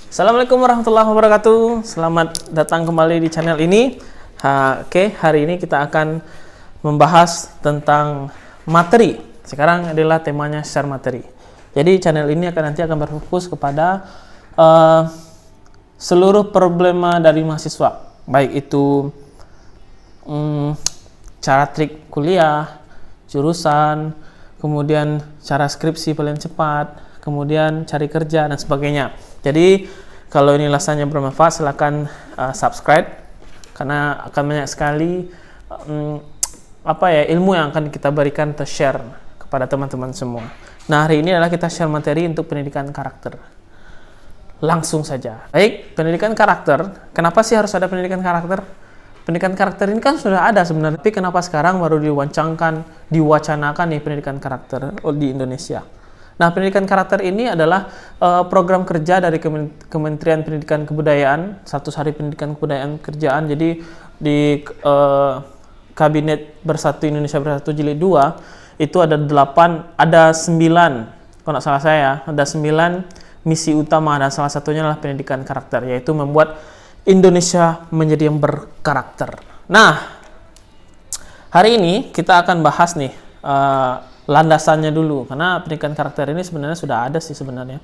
Assalamualaikum warahmatullahi wabarakatuh. Selamat datang kembali di channel ini. Oke, hari ini kita akan membahas tentang materi. Sekarang adalah temanya share materi. Jadi channel ini nanti akan berfokus kepada seluruh problema dari mahasiswa, baik itu cara trik kuliah, jurusan, kemudian cara skripsi paling cepat, kemudian cari kerja dan sebagainya. Jadi kalau ini rasanya bermanfaat, silakan subscribe karena akan banyak sekali ilmu yang akan kita berikan atau share kepada teman-teman semua. Nah, hari ini adalah kita share materi untuk pendidikan karakter. Langsung saja. Baik, pendidikan karakter. Kenapa sih harus ada pendidikan karakter? Pendidikan karakter ini kan sudah ada sebenarnya, tapi kenapa sekarang baru diwacanakan nih pendidikan karakter di Indonesia? Nah, pendidikan karakter ini adalah program kerja dari Kementerian Pendidikan Kebudayaan, 100 Hari Pendidikan Kebudayaan Kerjaan. Jadi di Kabinet Bersatu Indonesia Bersatu Jilid 2 itu ada 9, kalau nggak salah saya, ada 9 misi utama dan salah satunya adalah pendidikan karakter, yaitu membuat Indonesia menjadi yang berkarakter. Nah, hari ini kita akan bahas nih landasannya dulu, karena pendidikan karakter ini sebenarnya sudah ada sih sebenarnya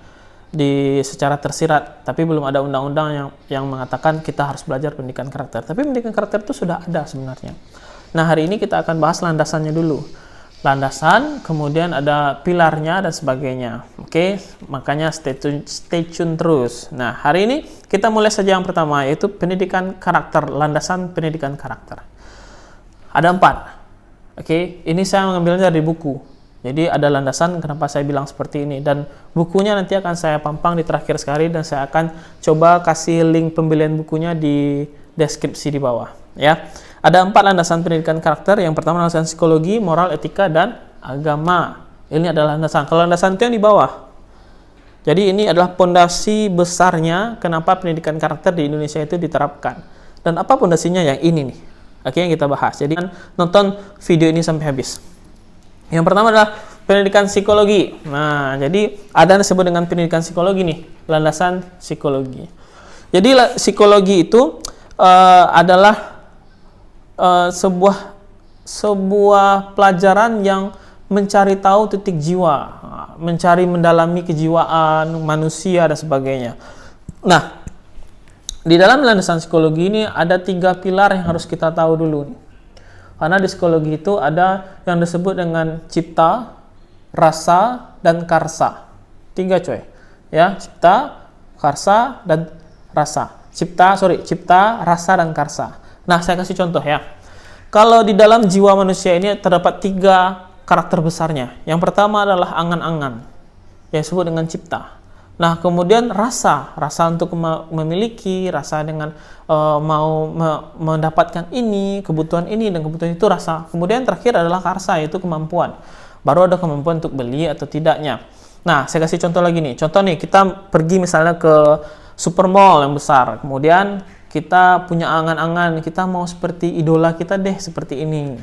secara tersirat, tapi belum ada undang-undang yang mengatakan kita harus belajar pendidikan karakter. Tapi pendidikan karakter itu sudah ada sebenarnya. Nah, hari ini kita akan bahas landasannya dulu. Landasan, kemudian ada pilarnya dan sebagainya. Oke, makanya stay tune terus. Nah, hari ini kita mulai saja yang pertama, yaitu pendidikan karakter, landasan pendidikan karakter. Ada 4. Oke, ini saya mengambilnya dari buku. Jadi ada landasan kenapa saya bilang seperti ini, dan bukunya nanti akan saya pampang di terakhir sekali, dan saya akan coba kasih link pembelian bukunya di deskripsi di bawah, ya. Ada 4 landasan pendidikan karakter. Yang pertama landasan psikologi, moral, etika, dan agama. Ini adalah landasan. Kalau landasan itu yang di bawah. Jadi ini adalah pondasi besarnya kenapa pendidikan karakter di Indonesia itu diterapkan. Dan apa pondasinya? Yang ini nih. Oke, yang kita bahas. Jadi nonton video ini sampai habis. Yang pertama adalah pendidikan psikologi. Nah, jadi ada yang disebut dengan pendidikan psikologi nih, landasan psikologi. Jadi psikologi itu adalah sebuah pelajaran yang mencari tahu titik jiwa, mencari mendalami kejiwaan manusia dan sebagainya. Nah, di dalam landasan psikologi ini ada 3 pilar yang harus kita tahu dulu. Karena di psikologi itu ada yang disebut dengan cipta, rasa, dan karsa. 3 coy. Ya, cipta, karsa, dan rasa. Cipta, rasa, dan karsa. Nah, saya kasih contoh ya. Kalau di dalam jiwa manusia ini terdapat 3 karakter besarnya. Yang pertama adalah angan-angan, yang disebut dengan cipta. Nah, kemudian rasa untuk memiliki, rasa dengan mau mendapatkan ini, kebutuhan ini, dan kebutuhan itu rasa. Kemudian terakhir adalah karsa, yaitu kemampuan. Baru ada kemampuan untuk beli atau tidaknya. Nah, saya kasih contoh lagi nih. Contoh nih, kita pergi misalnya ke supermall yang besar. Kemudian kita punya angan-angan, kita mau seperti idola kita deh, seperti ini.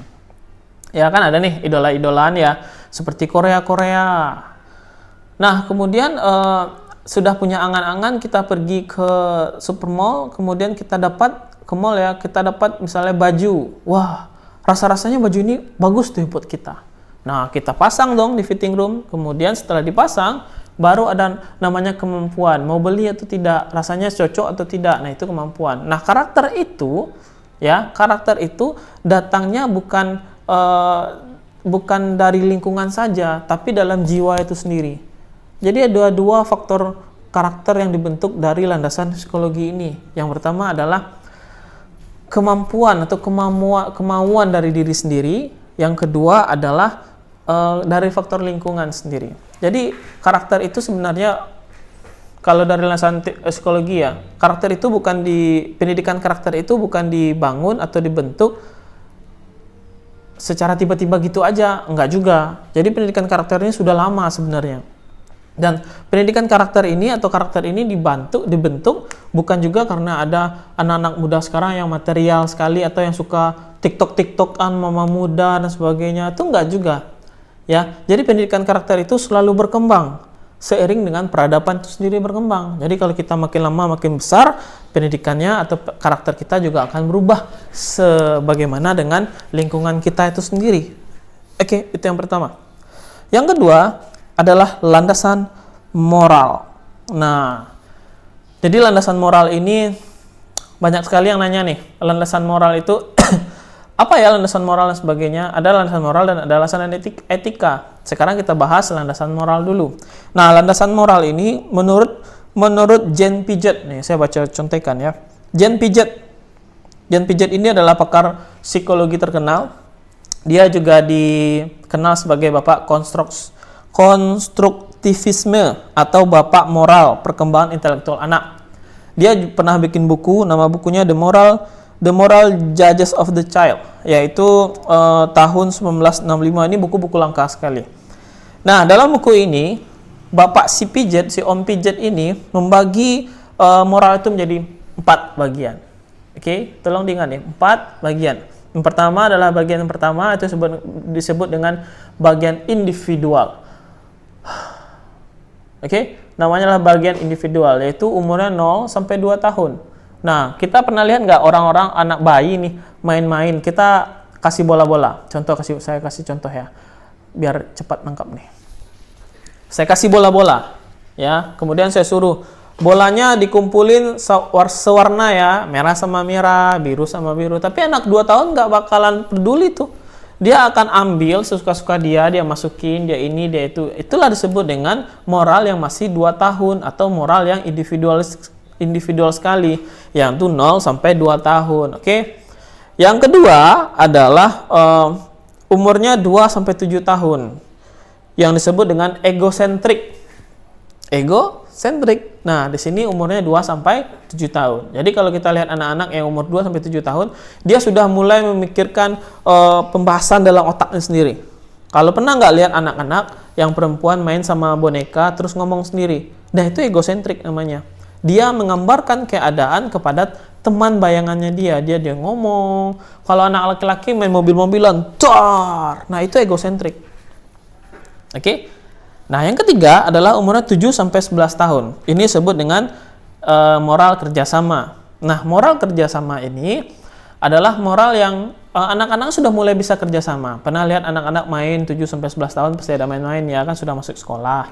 Ya kan ada nih idola-idolaan ya, seperti Korea. Nah, kemudian sudah punya angan-angan, kita pergi ke supermall, kemudian kita dapat ke mall ya, kita dapat misalnya baju. Wah, rasa-rasanya baju ini bagus tuh buat kita. Nah, kita pasang dong di fitting room, kemudian setelah dipasang, baru ada namanya kemampuan, mau beli atau tidak, rasanya cocok atau tidak. Nah, itu kemampuan. Nah, karakter itu datangnya bukan dari lingkungan saja, tapi dalam jiwa itu sendiri. Jadi ada 2 faktor karakter yang dibentuk dari landasan psikologi ini. Yang pertama adalah kemampuan atau kemauan dari diri sendiri. Yang kedua adalah dari faktor lingkungan sendiri. Jadi karakter itu sebenarnya, kalau dari landasan psikologi ya, pendidikan karakter itu bukan dibangun atau dibentuk secara tiba-tiba gitu aja, enggak juga. Jadi pendidikan karakter ini sudah lama sebenarnya. Dan pendidikan karakter ini dibentuk bukan juga karena ada anak-anak muda sekarang yang material sekali atau yang suka TikTok-TikTokan mama muda dan sebagainya. Itu enggak juga. Ya, jadi pendidikan karakter itu selalu berkembang. seiring dengan peradaban itu sendiri berkembang. Jadi kalau kita makin lama makin besar, pendidikannya atau karakter kita juga akan berubah sebagaimana dengan lingkungan kita itu sendiri. Oke, itu yang pertama. Yang kedua adalah landasan moral. Nah, jadi landasan moral ini banyak sekali yang nanya nih, landasan moral itu apa ya landasan moral dan sebagainya? Ada landasan moral dan ada landasan etika. Sekarang kita bahas landasan moral dulu. Nah, landasan moral ini menurut Jane Piaget, nih saya baca contekan ya. Jane Piaget ini adalah pakar psikologi terkenal. Dia juga dikenal sebagai bapak konstruktivisme atau bapak moral perkembangan intelektual anak. Dia pernah bikin buku, nama bukunya The Moral Judges of the Child, yaitu tahun 1965. Ini buku-buku langka sekali. Nah, dalam buku ini, Bapak si Om Piaget ini membagi moral itu menjadi 4 bagian. Oke, tolong diingat nih, 4 bagian. Yang pertama adalah bagian yang pertama itu disebut dengan bagian individual. Oke, namanya adalah bagian individual, yaitu umurnya 0 sampai 2 tahun. Nah, kita pernah lihat nggak orang-orang anak bayi nih main-main, kita kasih bola-bola. Saya kasih contoh ya, biar cepat nangkap nih. Saya kasih bola-bola, ya. Kemudian saya suruh bolanya dikumpulin sewarna ya, merah sama merah, biru sama biru. Tapi anak 2 tahun nggak bakalan peduli tuh. Dia akan ambil sesuka-suka dia masukin, dia ini, dia itu. Itulah disebut dengan moral yang masih 2 tahun atau moral yang individual sekali, yang itu 0 sampai 2 tahun. Oke. Yang kedua adalah umurnya 2 sampai 7 tahun. Yang disebut dengan egosentrik. Nah, di sini umurnya 2 sampai 7 tahun. Jadi kalau kita lihat anak-anak yang umur 2 sampai 7 tahun, dia sudah mulai memikirkan pembahasan dalam otaknya sendiri. Kalau pernah nggak lihat anak-anak yang perempuan main sama boneka terus ngomong sendiri? Nah, itu egosentrik namanya. Dia menggambarkan keadaan kepada teman bayangannya dia ngomong. Kalau anak laki-laki main mobil-mobilan, nah itu egosentrik. Oke. Nah, yang ketiga adalah umurnya 7 sampai 11 tahun. Ini disebut dengan moral kerjasama. Nah, moral kerjasama ini adalah moral yang anak-anak sudah mulai bisa kerjasama. Pernah lihat anak-anak main 7 sampai 11 tahun pasti ada main-main ya kan, sudah masuk sekolah.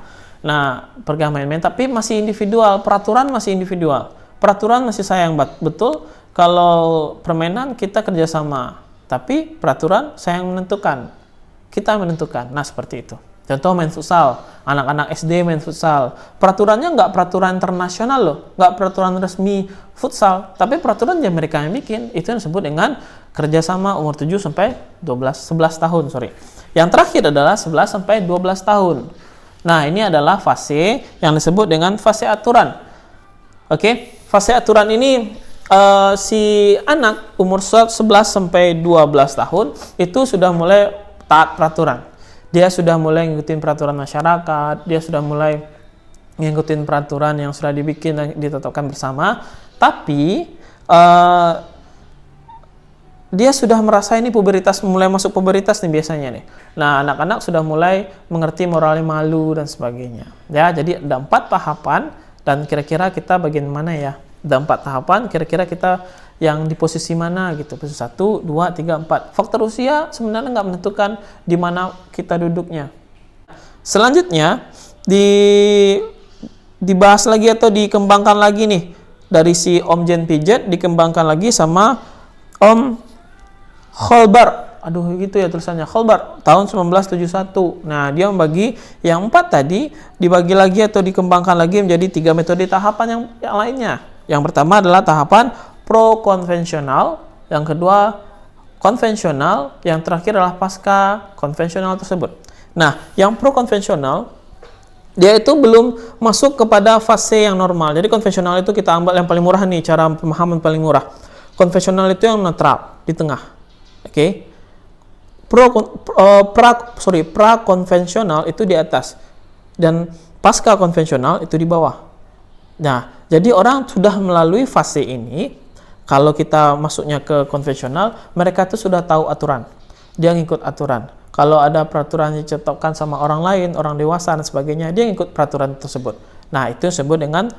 Nah, pergi main-main tapi masih individual, peraturan masih individual. Peraturan masih sayang betul kalau permainan kita kerjasama, tapi peraturan saya yang menentukan. Kita menentukan. Nah, seperti itu. Contoh main futsal, anak-anak SD main futsal. Peraturannya nggak peraturan internasional loh, nggak peraturan resmi futsal, tapi peraturan yang mereka yang bikin. Itu yang disebut dengan kerjasama umur 7 sampai 11 tahun. Yang terakhir adalah 11 sampai 12 tahun. Nah, ini adalah fase yang disebut dengan fase aturan. Oke, fase aturan ini si anak umur 11 sampai 12 tahun itu sudah mulai taat peraturan. Dia sudah mulai ngikutin peraturan masyarakat, dia sudah mulai ngikutin peraturan yang sudah dibikin dan ditetapkan bersama, tapi dia sudah merasa ini pubertas, mulai masuk pubertas nih biasanya nih. Nah, anak-anak sudah mulai mengerti moralnya malu dan sebagainya. Ya, jadi ada 4 tahapan dan kira-kira kita bagian mana ya? Ada 4 tahapan, kira-kira kita yang di posisi mana gitu, posisi 1, 2, 3, 4. Faktor usia sebenarnya nggak menentukan di mana kita duduknya. Selanjutnya dibahas lagi atau dikembangkan lagi nih dari si Om Jane Piaget, dikembangkan lagi sama Om Holbert. Aduh, gitu ya tulisannya, Holbert, tahun 1971. Nah, dia membagi yang 4 tadi dibagi lagi atau dikembangkan lagi menjadi 3 metode tahapan yang lainnya. Yang pertama adalah tahapan pro-konvensional, yang kedua konvensional, yang terakhir adalah pasca konvensional tersebut. Nah, yang pro-konvensional dia itu belum masuk kepada fase yang normal. Jadi konvensional itu kita ambil yang paling murah nih, cara pemahaman paling murah. Konvensional itu yang netral di tengah. Oke. Pra-konvensional itu di atas dan pasca konvensional itu di bawah. Nah, jadi orang sudah melalui fase ini. Kalau kita masuknya ke konvensional, mereka tuh sudah tahu aturan. Dia ngikut aturan. Kalau ada peraturan yang ditetapkan sama orang lain, orang dewasa dan sebagainya, dia ngikut peraturan tersebut. Nah, itu disebut dengan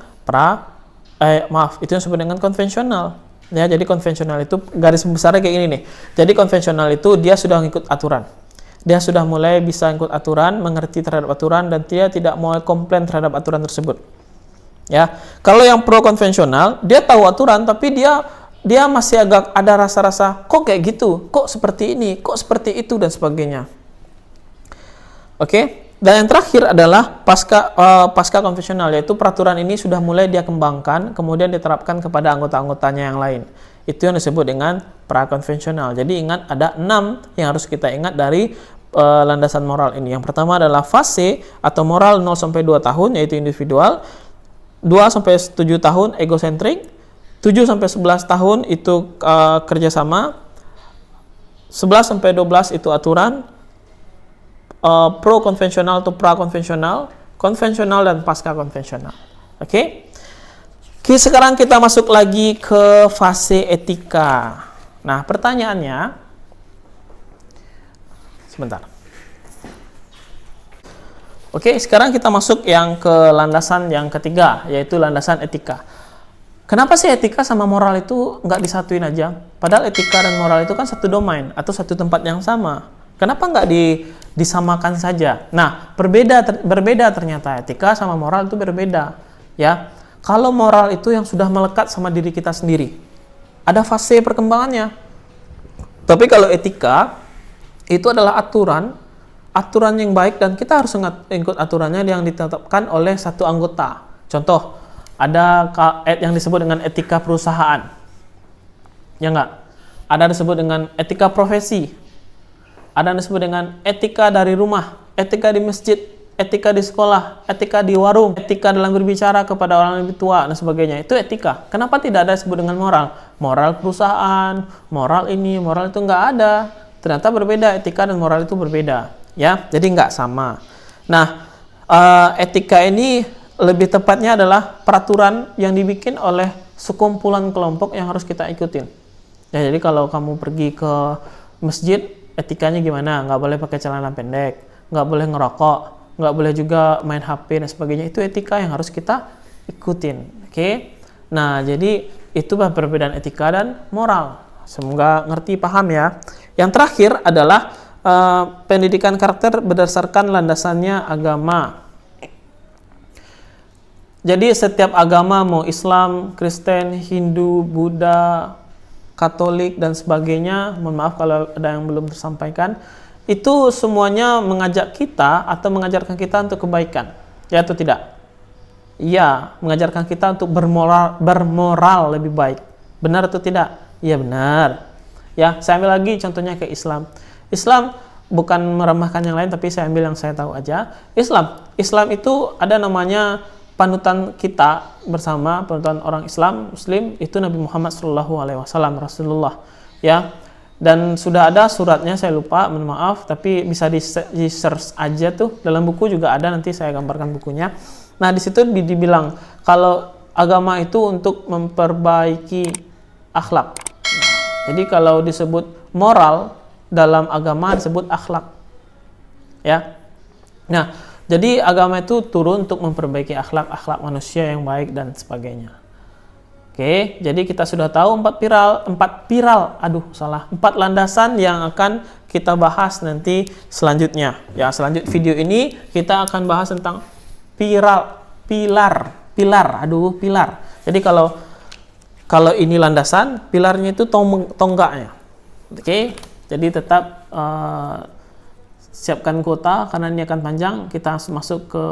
itu yang disebut dengan konvensional. Ya, jadi konvensional itu garis besarnya kayak gini nih. Jadi konvensional itu dia sudah ngikut aturan. Dia sudah mulai bisa ngikut aturan, mengerti terhadap aturan, dan dia tidak mau komplain terhadap aturan tersebut. Ya, kalau yang pro konvensional, dia tahu aturan tapi dia masih agak ada rasa-rasa kok kayak gitu, kok seperti ini, kok seperti itu dan sebagainya. Oke, dan yang terakhir adalah pasca konvensional, yaitu peraturan ini sudah mulai dia kembangkan, kemudian diterapkan kepada anggota-anggotanya yang lain. Itu yang disebut dengan pra-konvensional. Jadi ingat ada 6 yang harus kita ingat dari landasan moral ini. Yang pertama adalah fase atau moral 0 sampai 2 tahun yaitu individual, 2 sampai 7 tahun egosentrik, 7 sampai 11 tahun itu kerjasama, 11 sampai 12 itu aturan, pro konvensional atau pra konvensional, konvensional dan pasca konvensional. Oke. Sekarang kita masuk lagi ke fase etika. Nah, pertanyaannya, sebentar. Oke, sekarang kita masuk yang ke landasan yang ketiga, yaitu landasan etika. Kenapa sih etika sama moral itu nggak disatuin aja? Padahal etika dan moral itu kan satu domain atau satu tempat yang sama. Kenapa nggak disamakan saja? Nah, berbeda ternyata etika sama moral itu berbeda. Ya, kalau moral itu yang sudah melekat sama diri kita sendiri, ada fase perkembangannya. Tapi kalau etika itu adalah aturan yang baik dan kita harus ikut aturannya yang ditetapkan oleh satu anggota. Contoh, ada yang disebut dengan etika perusahaan. Ya enggak? Ada disebut dengan etika profesi. Ada yang disebut dengan etika dari rumah, etika di masjid, etika di sekolah, etika di warung, etika dalam berbicara kepada orang lebih tua dan sebagainya. Itu etika. Kenapa tidak ada disebut dengan moral? Moral perusahaan, moral ini, moral itu enggak ada. Ternyata berbeda, etika dan moral itu berbeda. Ya, jadi enggak sama. Nah, etika ini lebih tepatnya adalah peraturan yang dibikin oleh sekumpulan kelompok yang harus kita ikutin. Ya, jadi kalau kamu pergi ke masjid, etikanya gimana? Nggak boleh pakai celana pendek, nggak boleh ngerokok, nggak boleh juga main HP dan sebagainya. Itu etika yang harus kita ikutin. Oke? Nah, jadi itu perbedaan etika dan moral. Semoga ngerti, paham ya. Yang terakhir adalah pendidikan karakter berdasarkan landasannya agama. Jadi setiap agama, mau Islam, Kristen, Hindu, Buddha, Katolik dan sebagainya, mohon maaf kalau ada yang belum tersampaikan, itu semuanya mengajak kita atau mengajarkan kita untuk kebaikan, ya atau tidak? Iya, mengajarkan kita untuk bermoral lebih baik. Benar atau tidak? Iya benar. Ya, saya ambil lagi contohnya ke Islam. Islam bukan meremehkan yang lain, tapi saya ambil yang saya tahu aja. Islam itu ada namanya panutan kita bersama, panutan orang Islam, Muslim, itu Nabi Muhammad SAW, Rasulullah. Ya, dan sudah ada suratnya, saya lupa, mohon maaf, tapi bisa di search aja tuh, dalam buku juga ada, nanti saya gambarkan bukunya. Nah, di situ dibilang kalau agama itu untuk memperbaiki akhlak. Nah, jadi kalau disebut moral dalam agama disebut akhlak. Ya. Nah, jadi agama itu turun untuk memperbaiki akhlak manusia yang baik dan sebagainya. Oke, jadi kita sudah tahu 4 landasan yang akan kita bahas nanti selanjutnya. Ya, selanjutnya video ini kita akan bahas tentang pilar. Jadi kalau ini landasan, pilarnya itu tonggaknya. Oke, jadi tetap siapkan kuota karena ini akan panjang. Kita masuk ke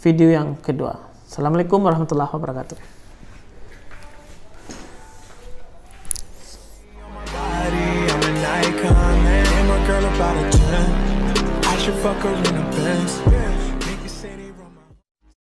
video yang kedua. Assalamualaikum warahmatullahi wabarakatuh. Fuck her in the Benz.